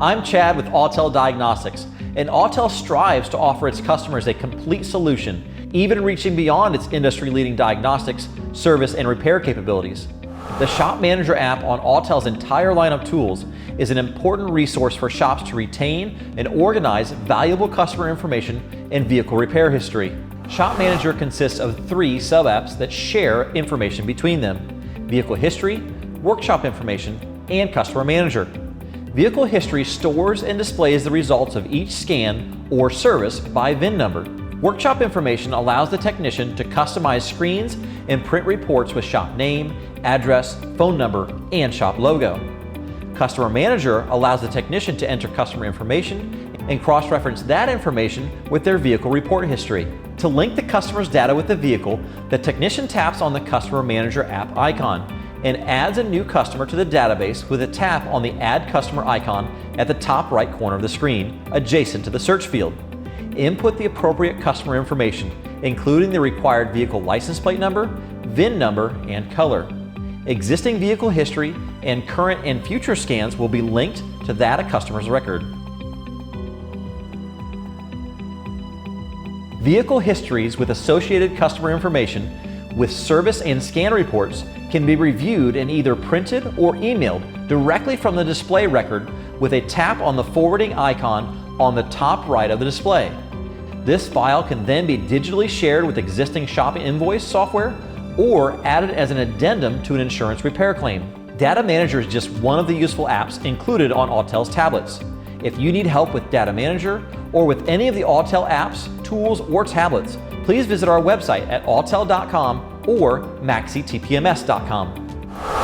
I'm Chad with Autel Diagnostics, and Autel strives to offer its customers a complete solution, even reaching beyond its industry-leading diagnostics, service, and repair capabilities. The Shop Manager app on Autel's entire line of tools is an important resource for shops to retain and organize valuable customer information and vehicle repair history. Shop Manager consists of 3 sub-apps that share information between them: Vehicle History, Workshop Information, and Customer Manager. Vehicle History stores and displays the results of each scan or service by VIN number. Workshop Information allows the technician to customize screens and print reports with shop name, address, phone number, and shop logo. Customer Manager allows the technician to enter customer information and cross-reference that information with their vehicle report history. To link the customer's data with the vehicle, the technician taps on the Customer Manager app icon and adds a new customer to the database with a tap on the Add Customer icon at the top right corner of the screen, adjacent to the search field. Input the appropriate customer information, including the required vehicle license plate number, VIN number, and color. Existing vehicle history and current and future scans will be linked to that customer's record. Vehicle histories with associated customer information with service and scan reports can be reviewed and either printed or emailed directly from the display record with a tap on the forwarding icon on the top right of the display. This file can then be digitally shared with existing shop invoice software or added as an addendum to an insurance repair claim. Data Manager is just one of the useful apps included on Autel's tablets. If you need help with Data Manager or with any of the Autel apps, tools, or tablets, please visit our website at autel.com or maxitpms.com.